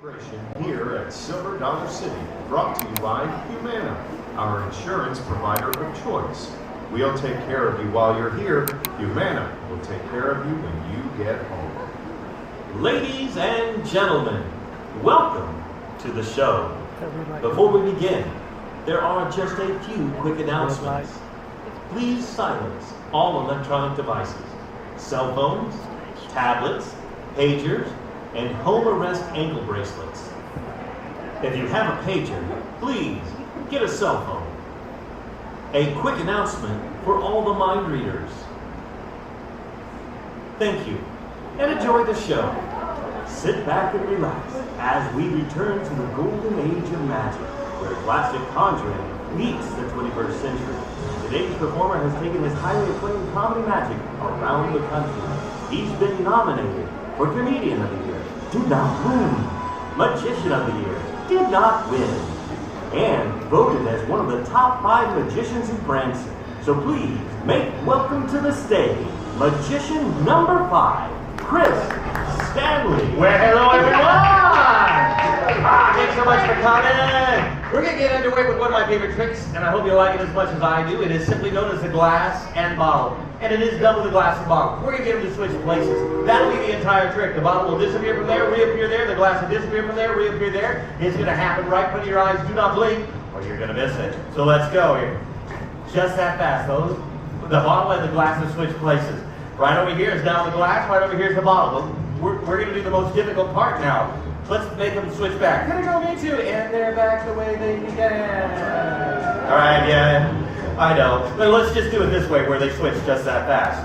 Here at Silver Dollar City, brought to you by Humana, our insurance provider of choice. We'll take care of you while you're here. Humana will take care of you when you get home. Ladies and gentlemen, welcome to the show. Before we begin, there are just a few quick announcements. Please silence all electronic devices, cell phones, tablets, pagers, and home arrest ankle bracelets. If you have a pager, please get a cell phone. A quick announcement for all the mind readers. Thank you, and enjoy the show. Sit back and relax as we return to the golden age of magic, where classic conjuring meets the 21st century. Today's performer has taken his highly acclaimed comedy magic around the country. He's been nominated for Comedian of the Year, did not win. Magician of the Year, did not win. And voted as one of the top 5 magicians in Branson. So please make welcome to the stage, magician number 5, Chris Stanley. Well, hello everyone! Thanks so much for coming. We're going to get underway with one of my favorite tricks, and I hope you like it as much as I do. It is simply known as the glass and bottle. And it is double the glass and bottle. We're going to get them to switch places. That'll be the entire trick. The bottle will disappear from there, reappear there. The glass will disappear from there, reappear there. It's going to happen right in front of your eyes. Do not blink, or you're going to miss it. So let's go here. Just that fast. The bottle and the glass will switch places. Right over here is now the glass. Right over here is the bottle. We're going to do the most difficult part now. Let's make them switch back. Gonna go me too, and they're back the way they began. All right, yeah, I know. But let's just do it this way, where they switch just that fast.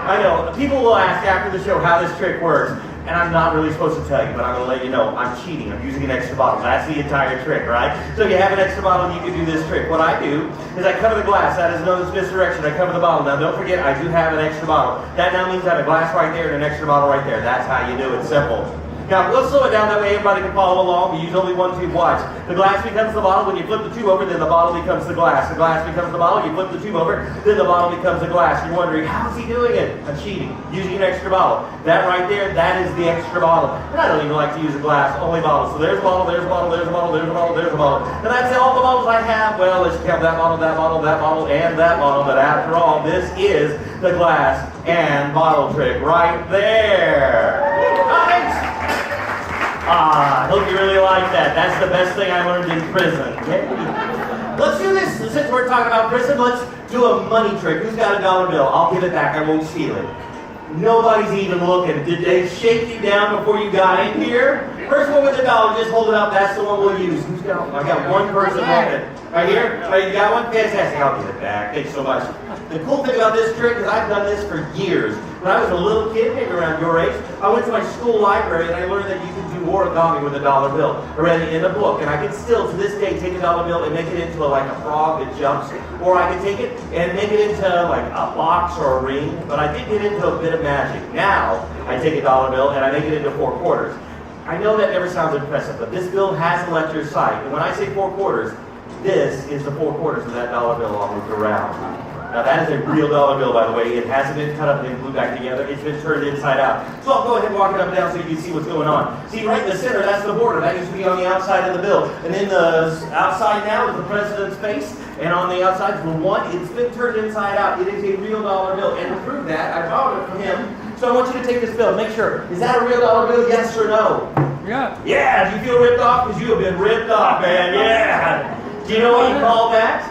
I know. People will ask after the show how this trick works, and I'm not really supposed to tell you, but I'm gonna let you know. I'm cheating. I'm using an extra bottle. That's the entire trick, right? So if you have an extra bottle, you can do this trick. What I do is I cover the glass. That is known as misdirection. I cover the bottle. Now, don't forget, I do have an extra bottle. That now means I have a glass right there and an extra bottle right there. That's how you do it. Simple. Now, let's slow it down that way everybody can follow along. We use only one tube. Watch. The glass becomes the bottle. When you flip the tube over, then the bottle becomes the glass. The glass becomes the bottle. You flip the tube over, then the bottle becomes the glass. You're wondering, how is he doing it? I'm cheating. Using an extra bottle. That right there, that is the extra bottle. And I don't even like to use a glass, only bottle. So there's a bottle, there's a bottle, there's a bottle, there's a bottle, there's a bottle. And that's all the bottles I have. Well, let's count that bottle, that bottle, that bottle, and that bottle. But after all, this is the glass and bottle trick right there. I hope you really like that. That's the best thing I learned in prison. Okay? Let's do this. Since we're talking about prison, let's do a money trick. Who's got a dollar bill? I'll give it back. I won't steal it. Nobody's even looking. Did they shake you down before you got in here? First one with the dollar, just hold it up. That's the one we'll use. Who's got one? I got one person looking. Right here? Right, you got one? Fantastic. I'll give it back. Thanks so much. The cool thing about this trick is I've done this for years. When I was a little kid, maybe around your age, I went to my school library and I learned that you can do origami with a dollar bill. I read it in a book, and I can still, to this day, take a dollar bill and make it into like a frog that jumps. Or I can take it and make it into like a box or a ring. But I did get into a bit of magic. Now, I take a dollar bill and I make it into 4 quarters. I know that never sounds impressive, but this bill hasn't left your sight. And when I say 4 quarters, this is the 4 quarters of that dollar bill all moved around. Now that is a real dollar bill, by the way. It hasn't been cut up and glued back together. It's been turned inside out. So I'll go ahead and walk it up and down so you can see what's going on. See, right in the center, that's the border. That used to be on the outside of the bill. And then the outside now is the president's face. And on the outside is the 1. It's been turned inside out. It is a real dollar bill. And to prove that, I borrowed it from him. So I want you to take this bill. Make sure, is that a real dollar bill? Yes or no? Yeah. Yeah. Do you feel ripped off? Because you have been ripped off, man. Yeah. Do you know what you call that?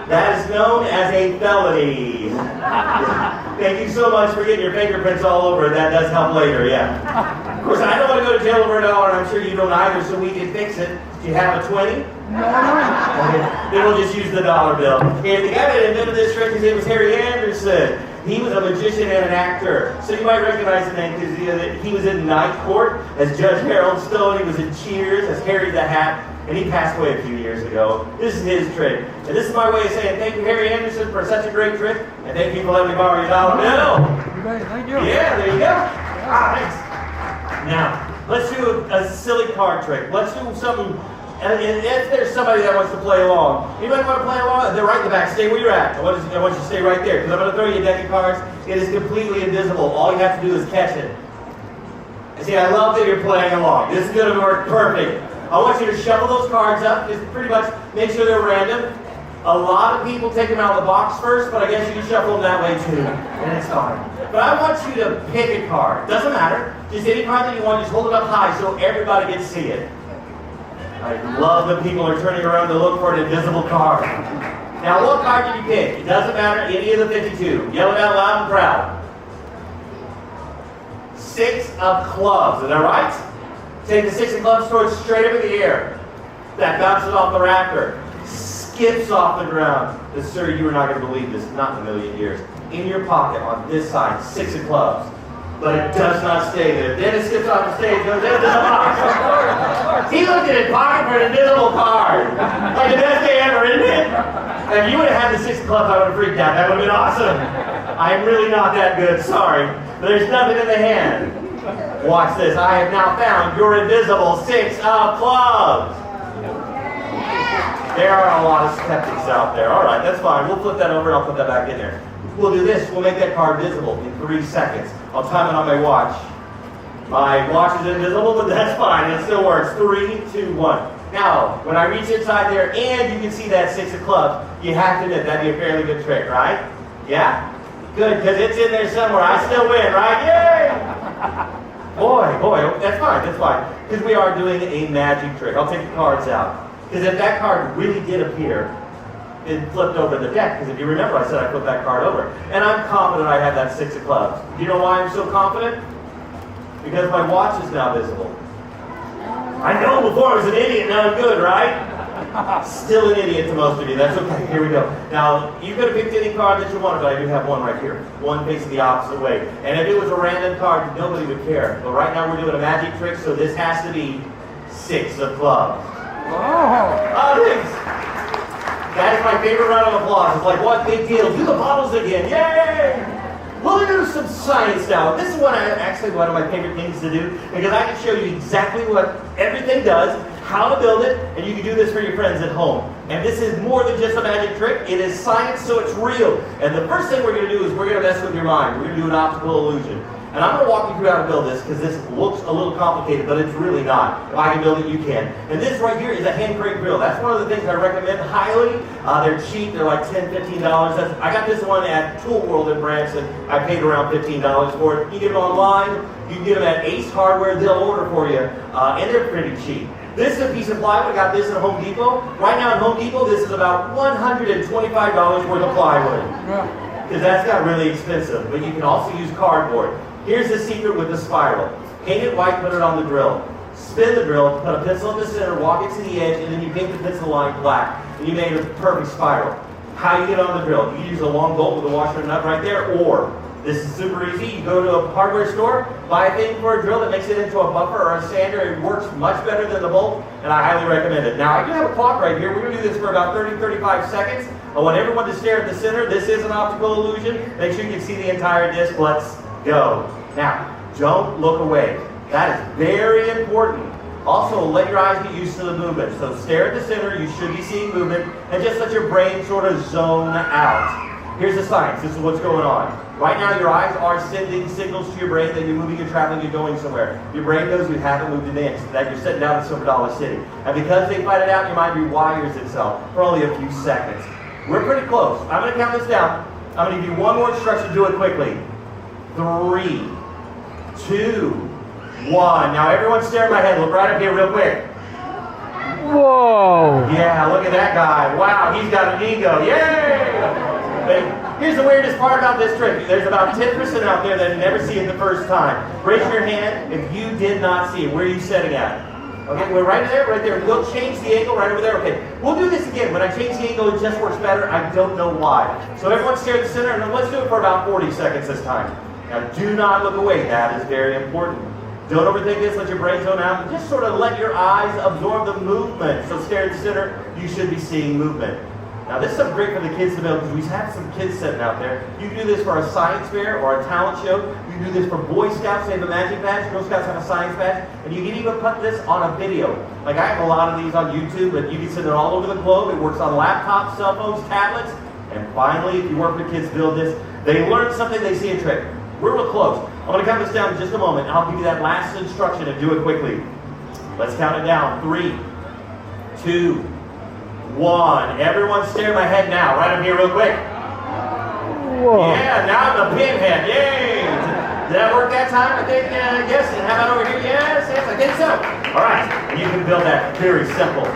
That is known as a felony. Thank you so much for getting your fingerprints all over it. That does help later, yeah. Of course, I don't want to go to jail over $1, and I'm sure you don't either, so we can fix it. Do you have a 20? No. Okay. Then we'll just use the dollar bill. And the guy that invented this trick, his name was Harry Anderson. He was a magician and an actor. So you might recognize the name because he was in Night Court as Judge Harold Stone. He was in Cheers as Harry the Hat. And he passed away a few years ago. This is his trick. And this is my way of saying thank you, Harry Anderson, for such a great trick. And thank you for letting me borrow your dollar bill. Thank you. Yeah, there you go. Thanks. Now, let's do a silly card trick. Let's do something. And if there's somebody that wants to play along, anybody want to play along? They're right in the back. Stay where you're at. I want you to stay right there because I'm going to throw you a deck of cards. It is completely invisible. All you have to do is catch it. See, I love that you're playing along. This is going to work perfect. I want you to shuffle those cards up. Just pretty much make sure they're random. A lot of people take them out of the box first, but I guess you can shuffle them that way too, and it's fine. But I want you to pick a card. Doesn't matter. Just any card that you want, just hold it up high so everybody can see it. I love that people are turning around to look for an invisible card. Now, what card did you pick? It doesn't matter, any of the 52. Yell it out loud and proud. 6 of clubs, is that right? Take the 6 of clubs, throw it straight up in the air. That bounces off the rafter. Skips off the ground. But sir, you are not going to believe this, not in a million years. In your pocket on this side, 6 of clubs. But it does not stay there. Then it skips off the stage, goes into the box. He looked in his pocket for an invisible card. Like the best day ever, isn't it? If you would have had the 6 of clubs, I would have freaked out. That would have been awesome. I'm really not that good, sorry. But there's nothing in the hand. Watch this. I have now found your invisible 6 of clubs. There are a lot of skeptics out there. All right, that's fine. We'll flip that over and I'll put that back in there. We'll do this. We'll make that card visible in 3 seconds. I'll time it on my watch. My watch is invisible, but that's fine. It still works. 3, 2, 1. Now, when I reach inside there and you can see that 6 of clubs, you have to admit that'd be a fairly good trick, right? Yeah? Good, because it's in there somewhere. I still win, right? Yay! Boy, that's fine. Because we are doing a magic trick. I'll take the cards out. Because if that card really did appear, it flipped over the deck. Because if you remember, I said I flipped that card over. And I'm confident I had that 6 of clubs. Do you know why I'm so confident? Because my watch is now visible. I know before I was an idiot, now I'm good, right? Still an idiot to most of you. That's okay. Here we go. Now, you could have picked any card that you wanted, but I do have one right here. One facing the opposite way. And if it was a random card, nobody would care. But right now we're doing a magic trick, so this has to be 6 of clubs. Oh, thanks. That is my favorite round of applause. It's like, what big deal? Do the bottles again. Yay! We'll do some science now. This is actually one of my favorite things to do because I can show you exactly what everything does, how to build it, and you can do this for your friends at home. And this is more than just a magic trick. It is science, so it's real. And the first thing we're going to do is we're going to mess with your mind. We're going to do an optical illusion. And I'm going to walk you through how to build this because this looks a little complicated, but it's really not. If I can build it, you can. And this right here is a hand crank grill. That's one of the things I recommend highly. They're cheap. They're like $10, $15. I got this one at Tool World in Branson. I paid around $15 for it. You get them online. You can get them at Ace Hardware. They'll order for you. And they're pretty cheap. This is a piece of plywood. I got this at Home Depot. Right now at Home Depot, this is about $125 worth of plywood. Because that's got really expensive. But you can also use cardboard. Here's the secret with the spiral. Paint it white, put it on the drill. Spin the drill, put a pencil in the center, walk it to the edge, and then you paint the pencil line black. And you made a perfect spiral. How you get on the drill? You use a long bolt with a washer and nut right there, or this is super easy. You go to a hardware store, buy a thing for a drill that makes it into a buffer or a sander. It works much better than the bolt, and I highly recommend it. Now, I do have a clock right here. We're going to do this for about 30, 35 seconds. I want everyone to stare at the center. This is an optical illusion. Make sure you can see the entire disc. Let's go. Now, don't look away. That is very important. Also, let your eyes get used to the movement. So stare at the center. You should be seeing movement. And just let your brain sort of zone out. Here's the science. This is what's going on. Right now, your eyes are sending signals to your brain that you're moving, you're traveling, you're going somewhere. Your brain knows you haven't moved an inch, that you're sitting down at Silver Dollar City. And because they fight it out, your mind rewires itself for only a few seconds. We're pretty close. I'm going to count this down. I'm going to give you one more instruction. Do it quickly. 3, 2, 1. Now everyone stare at my head. Look right up here real quick. Whoa. Yeah, look at that guy. Wow, he's got an ego. Yay! Here's the weirdest part about this trick. There's about 10% out there that never see it the first time. Raise your hand if you did not see it. Where are you sitting at? Okay, we're right there, right there. We'll change the angle right over there. Okay, we'll do this again. When I change the angle, it just works better. I don't know why. So everyone stare at the center, and let's do it for about 40 seconds this time. Now, do not look away. That is very important. Don't overthink this. Let your brain zone out. Just sort of let your eyes absorb the movement. So stare at the center. You should be seeing movement. Now, this is something great for the kids to know because we have some kids sitting out there. You can do this for a science fair or a talent show. You can do this for Boy Scouts. They have a magic badge. Girl Scouts have a science badge. And you can even put this on a video. Like I have a lot of these on YouTube, but you can send it all over the globe. It works on laptops, cell phones, tablets. And finally, if you work with kids build this, they learn something, they see a trick. We're real close. I I'm going to count this down in just a moment. I'll give you that last instruction and do it quickly. Let's count it down. 3, 2, 1. Everyone stare at my head now. Right up here real quick. Whoa. Yeah, now the pinhead. Yay! Did that work that time? I think, yes. And how about over here? Yes, I think so. All right, and you can build that very simple.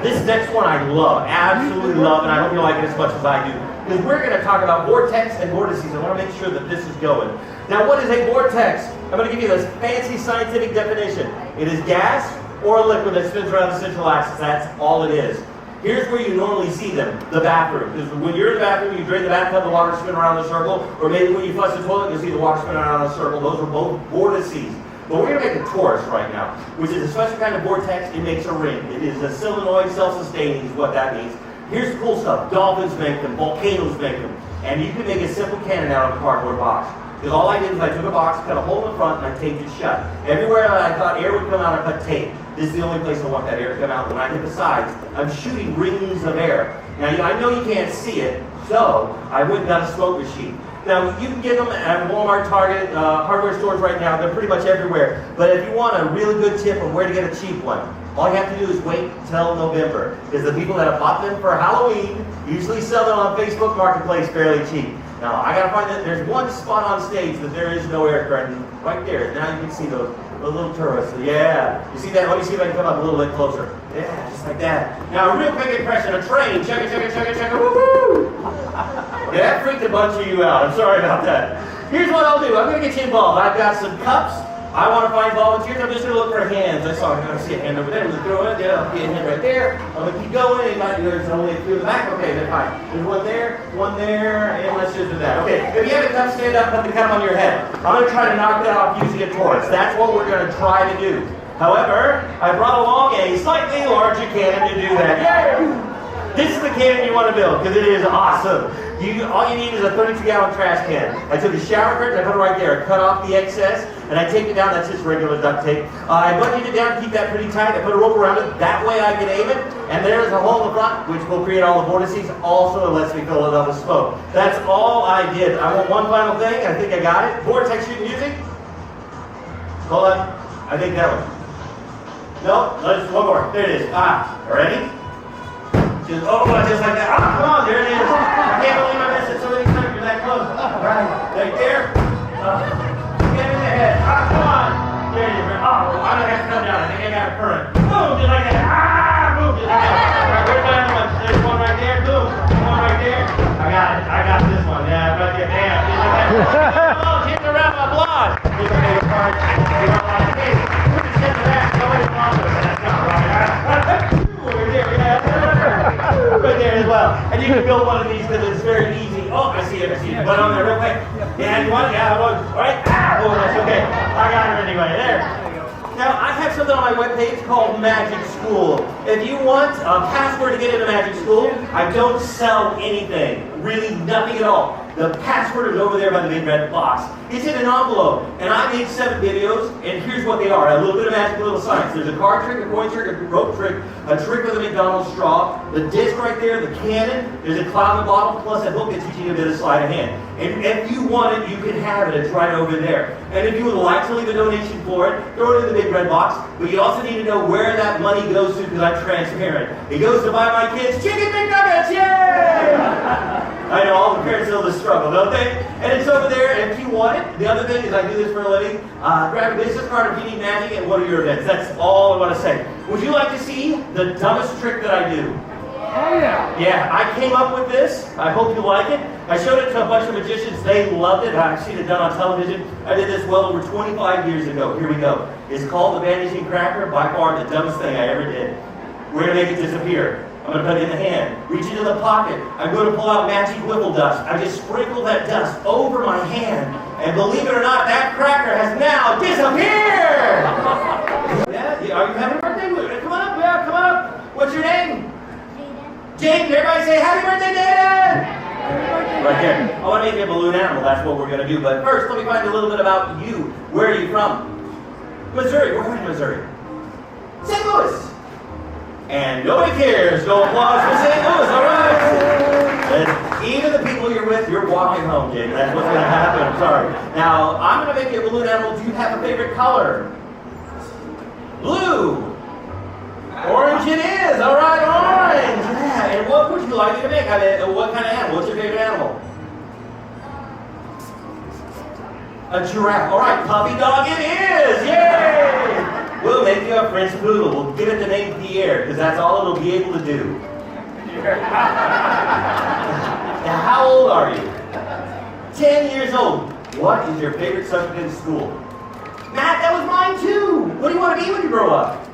This next one I love, absolutely love, and I hope you like it as much as I do. Because we're going to talk about vortex and vortices. I want to make sure that this is going. Now, what is a vortex? I'm going to give you this fancy scientific definition. It is gas or a liquid that spins around the central axis. That's all it is. Here's where you normally see them, the bathroom. Because when you're in the bathroom, you drain the bathtub, the water spin around the circle, or maybe when you flush the toilet, you'll see the water spin around the circle. Those are both vortices. But we're going to make a torus right now, which is a special kind of vortex. It makes a ring. It is a solenoid, self-sustaining is what that means. Here's the cool stuff. Dolphins make them, volcanoes make them. And you can make a simple cannon out of a cardboard box. Because all I did was I took a box, cut a hole in the front, and I taped it shut. Everywhere I thought air would come out, I cut tape. This is the only place I want that air to come out. When I hit the sides, I'm shooting rings of air. Now, I know you can't see it, so I went and got a smoke machine. Now, you can get them at Walmart, Target, hardware stores right now. They're pretty much everywhere. But if you want a really good tip on where to get a cheap one, all you have to do is wait until November. Because the people that have bought them for Halloween usually sell them on Facebook Marketplace fairly cheap. Now, I gotta find that there's one spot on stage that there is no air curtain. Right there. Now you can see those little tourists. Yeah. You see that? Let me see if I can come up a little bit closer. Yeah, just like that. Now, a real quick impression. A train. Check it. Woo-hoo! Okay, that freaked a bunch of you out. I'm sorry about that. Here's what I'll do. I'm going to get you involved. I've got some cups. I want to find volunteers. I'm just going to look for hands. I see a hand over there. I'm going to throw it. Yeah, I'll see a hand right there. I'm going to keep going. There's only a few in the back. Okay, then fine. There's one there, and let's just do that. Okay, if you have a cup, stand up, put the cup on your head. I'm going to try to knock that off using a torus. That's what we're going to try to do. However, I brought along a slightly larger cannon to do that. Yay! This is the cannon you want to build because it is awesome. All you need is a 32-gallon trash can. I took a shower curtain, I put it right there, I cut off the excess, and I taped it down. That's just regular duct tape. I buttoned it down to keep that pretty tight. I put a rope around it. That way I can aim it. And there's a hole in the front, which will create all the vortices. Also, it lets me fill it up with smoke. That's all I did. I want one final thing. I think I got it. Vortex shooting music. Hold on. I think that one. No, let's one more. There it is. Ready? Just like that. Come on, there it is. I can't believe I missed it so many times. You're that close. Right there. Get in the head. Come on. There it is. I don't have to come down. I think I got a current. Boom, just like that. Boom, just like that. Right, where's my other one? There's one right there. Boom. One right there. I got this one. Yeah, right there. Bam. Just like that. Hitting around my blonde. Here's my favorite part. Hey, put the chin to that. Nobody wants it. That's not right. Over there. Yeah. Right there as well. And you can build one of these because it's very easy. Oh, I see it. Put it on there real quick. Yeah, you want it? Yeah, all right. Oh, that's okay. I got it anyway. There. Now, I have something on my webpage called Magic School. If you want a password to get into Magic School, I don't sell anything. Really, nothing at all. The password is over there by the big red box. It's in an envelope. And I made 7 videos, and here's what they are. A little bit of magic, a little science. There's a card trick, a coin trick, a rope trick, a trick with a McDonald's straw, the disc right there, the cannon, there's a cloud in the bottle, plus a hook that teaches you a bit of sleight of hand. And if you want it, you can have it. It's right over there. And if you would like to leave a donation for it, throw it in the big red box. But you also need to know where that money goes to because I'm transparent. It goes to buy my kids chicken McNuggets. Yay! I know all the parents know the struggle, don't they? And it's over there if you want it. The other thing is I do this for a living. Grab a business card if you need magic at one of your events. That's all I want to say. Would you like to see the dumbest trick that I do? Oh yeah. Yeah, I came up with this. I hope you like it. I showed it to a bunch of magicians. They loved it. I've seen it done on television. I did this well over 25 years ago. Here we go. It's called the Vanishing Cracker. By far the dumbest thing I ever did. We're going to make it disappear. I'm going to put it in the hand. Reach into the pocket. I'm going to pull out magic wiffle dust. I just sprinkle that dust over my hand. And believe it or not, that cracker has now disappeared! Yeah, are you having a birthday? Come on up, yeah, come on up. What's your name? Jaden. Everybody say happy birthday, Jaden! Right there. I want to make you a balloon animal. That's what we're going to do. But first, let me find a little bit about you. Where are you from? Missouri. We're from Missouri. St. Louis. And nobody cares. No applause for St. Louis. All right. And even the people you're with with, you're walking home, Jake. That's what's going to happen. I'm sorry. Now, I'm going to make you a balloon animal. Do you have a favorite color? Blue. Orange it is. All right, orange. Yeah. And what would you like me to make? I mean, what kind of animal? What's your favorite animal? A giraffe. All right, puppy dog it is. Yay! We'll make you a French poodle. We'll give it the name Pierre, because that's all it'll be able to do. Now, how old are you? 10 years old. What is your favorite subject in school? Matt, that was mine too. What do you want to be when you grow up?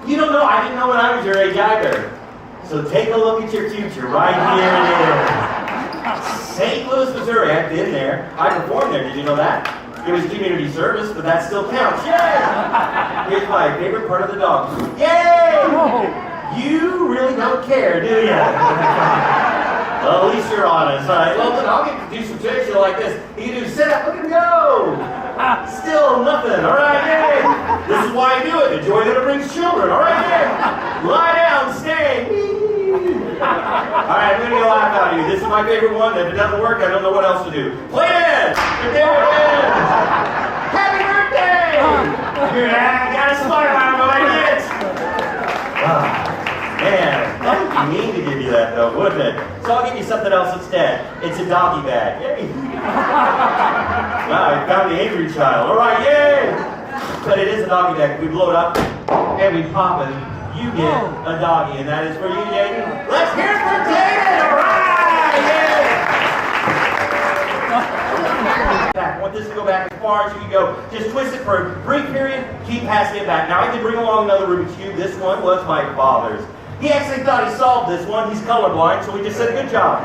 You don't know. I didn't know when I was your age either. So take a look at your future. Right here it is. St. Louis, Missouri. I've been there. I performed there. Did you know that? It was community service, but that still counts. Yay! Here's my favorite part of the dog. Yay! You really don't care, do you? Well, at least you're honest. All right. Well, then I'll get to do some tricks like this. You can do sit up, look and go. Still nothing. All right, yay. This is why I do it. The joy that it brings children. All right, yay. Lie down, stay. All right, I'm going to get a laugh out of you. This is my favorite one. If it doesn't work, I don't know what else to do. Play it. There it is. Happy birthday. I got a smile on him, but I did. Man, that would be mean to give you that though, wouldn't it? So I'll give you something else instead. It's a doggy bag. Yay! Wow, I found the angry child. All right, yay! But it is a doggy bag. We blow it up and we pop it. You get a doggy, and that is for you, Jaden. Let's hear it for Jaden! All right, yay! I want this to go back as far as you can go. Just twist it for a brief period. Keep passing it back. Now I did bring along another Rubik's Cube. This one was my father's. He actually thought he solved this one. He's colorblind, so we just said good job.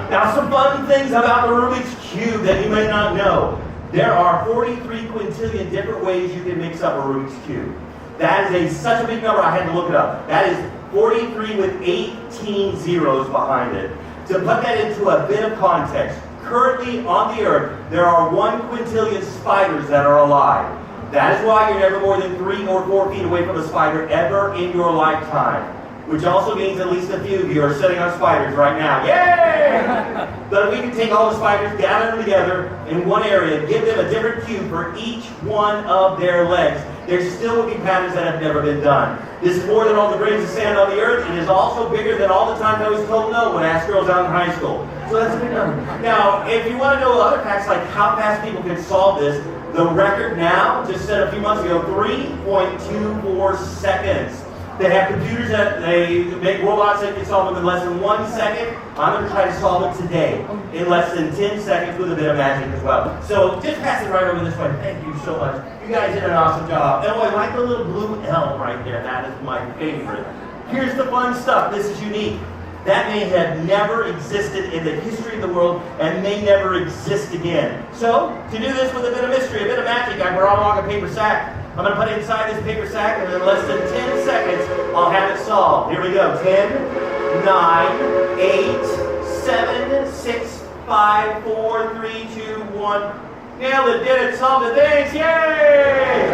Now, some fun things about the Rubik's Cube that you may not know. There are 43 quintillion different ways you can mix up a Rubik's Cube. That is such a big number, I had to look it up. That is 43 with 18 zeros behind it. To put that into a bit of context, currently on the Earth, there are 1 quintillion spiders that are alive. That is why you're never more than 3 or 4 feet away from a spider ever in your lifetime. Which also means at least a few of you are sitting on spiders right now. Yay! But we can take all the spiders, gather them together in one area, give them a different cube for each one of their legs. There still will be patterns that have never been done. This is more than all the grains of sand on the earth. It is also bigger than all the times I was told no when I asked girls out in high school. So that's a big number. Now, if you want to know other facts like how fast people can solve this, the record now, just said a few months ago, 3.24 seconds. They have computers that they make robots that can solve them in less than 1 second. I'm going to try to solve it today in less than 10 seconds with a bit of magic as well. So just pass it right over this way. Thank you so much. You guys did an awesome job. And I like the little blue L right there. That is my favorite. Here's the fun stuff. This is unique. That may have never existed in the history of the world and may never exist again. So, to do this with a bit of mystery, a bit of magic, I brought along a paper sack. I'm going to put it inside this paper sack, and in less than 10 seconds, I'll have it solved. Here we go. 10, 9, 8, 7, 6, 5, 4, 3, 2, 1. Nailed it, did it, solved it. Thanks, yay!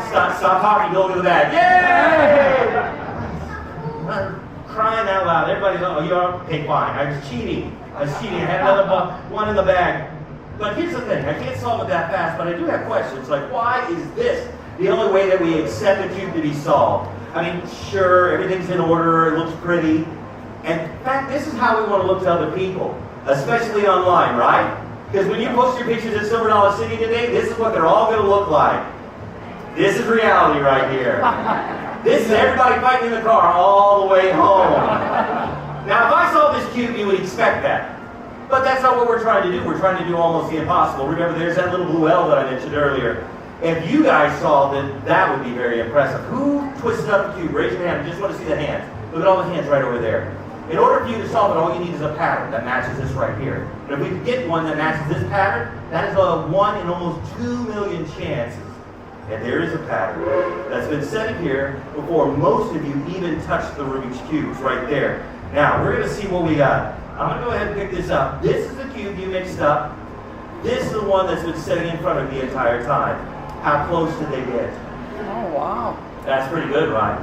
Stop talking, go to the bag. Yay! Crying out loud. Everybody's, oh, you're okay, fine. I was cheating. I had another one in the bag. But here's the thing. I can't solve it that fast, but I do have questions. Like, why is this the only way that we accept a cube to be solved? I mean, sure, everything's in order. It looks pretty. And in fact, this is how we want to look to other people, especially online, right? Because when you post your pictures at Silver Dollar City today, this is what they're all going to look like. This is reality right here. This is everybody fighting in the car all the way home. Now, if I solve this cube, you would expect that. But that's not what we're trying to do. We're trying to do almost the impossible. Remember, there's that little blue L that I mentioned earlier. If you guys solved it, that would be very impressive. Who twisted up the cube? Raise your hand. I just want to see the hands. Look at all the hands right over there. In order for you to solve it, all you need is a pattern that matches this right here. And if we can get one that matches this pattern, that is a 1 in almost 2 million chances. And there is a pattern that's been set here before most of you even touched the Rubik's Cubes right there. Now, we're going to see what we got. I'm going to go ahead and pick this up. This is the cube you mixed up. This is the one that's been sitting in front of me the entire time. How close did they get? Oh, wow. That's pretty good, right?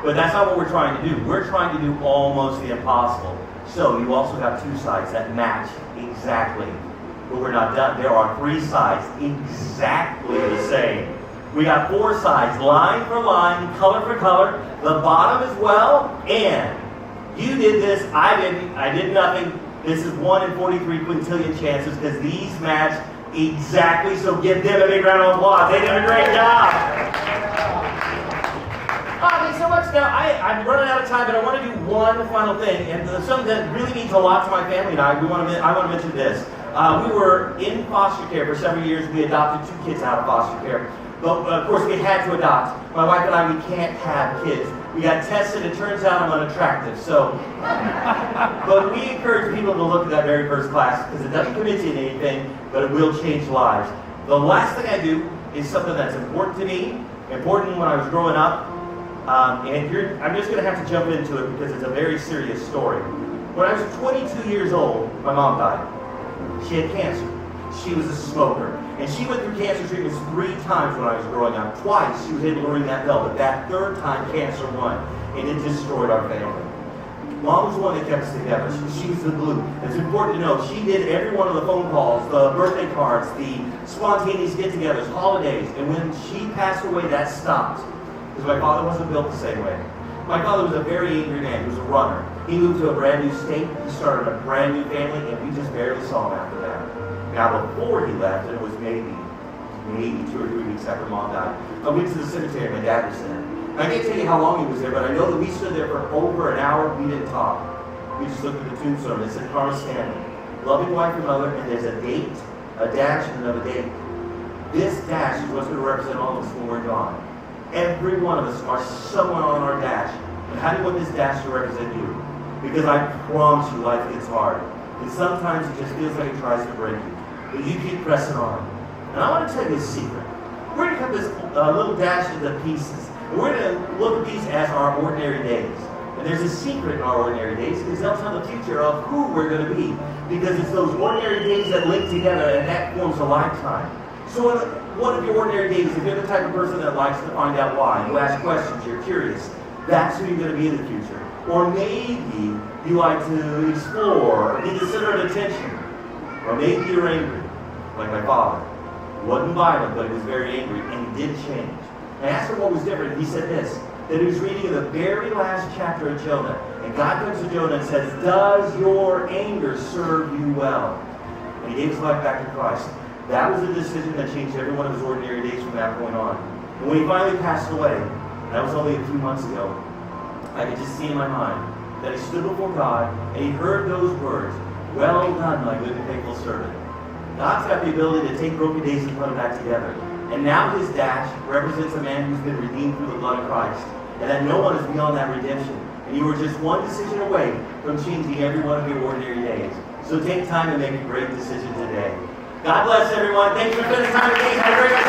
But that's not what we're trying to do. We're trying to do almost the impossible. So you also have two sides that match exactly. But we're not done. There are three sides exactly the same. We got four sides, line for line, color for color, the bottom as well, and you did this, I didn't, I did nothing. This is 1 in 43 quintillion chances because these match exactly, so give them a big round of applause. They did a great job. Thanks so much. Now, I'm running out of time, but I want to do one final thing, and something that really means a lot to my family and I. I want to mention this. We were in foster care for several years. We adopted 2 kids out of foster care. But, of course, we had to adopt. My wife and I, we can't have kids. We got tested. It turns out I'm unattractive. So, but we encourage people to look at that very first class because it doesn't commit you to anything, but it will change lives. The last thing I do is something that's important to me, important when I was growing up. I'm just going to have to jump into it because it's a very serious story. When I was 22 years old, my mom died. She had cancer. She was a smoker. And she went through cancer treatments 3 times when I was growing up. Twice she was able to ring that bell, but that 3rd time cancer won, and it destroyed our family. Mom was the one that kept us together. She was the glue. It's important to know she did every one of the phone calls, the birthday cards, the spontaneous get-togethers, holidays. And when she passed away, that stopped. Because my father wasn't built the same way. My father was a very angry man. He was a runner. He moved to a brand new state. He started a brand new family, and we just barely saw him after that. Now, before he left, and it was maybe 2 or 3 weeks after Mom died, I went to the cemetery. My dad was there. I can't tell you how long he was there, but I know that we stood there for over an hour. We didn't talk. We just looked at the tombstone. It said, Stanley, loving wife and mother, and there's a date, a dash, and another date. This dash is what's going to represent all of us when we're gone. Every one of us are someone on our dash. And how do you want this dash to represent you? Because I promise you, life gets hard. And sometimes it just feels like it tries to break you. But you keep pressing on. And I want to tell you a secret. We're going to cut this little dash into pieces. And we're going to look at these as our ordinary days. And there's a secret in our ordinary days because they'll tell the future of who we're going to be. Because it's those ordinary days that link together and that forms a lifetime. So one of your ordinary days, if you're the type of person that likes to find out why, you ask questions, you're curious, that's who you're going to be in the future. Or maybe you like to explore, or need the center of attention. Or maybe you're angry, like my father. He wasn't violent, but he was very angry, and he did change. I asked him what was different, and he said this, that he was reading in the very last chapter of Jonah. And God comes to Jonah and says, does your anger serve you well? And he gave his life back to Christ. That was a decision that changed every one of his ordinary days from that point on. And when he finally passed away, that was only a few months ago, I could just see in my mind that he stood before God and he heard those words, well done, my good and faithful servant. God's got the ability to take broken days and put them back together. And now his dash represents a man who's been redeemed through the blood of Christ. And that no one is beyond that redemption. And you were just one decision away from changing every one of your ordinary days. So take time and make a great decision today. God bless everyone. Thanks for spending time with me. Have a great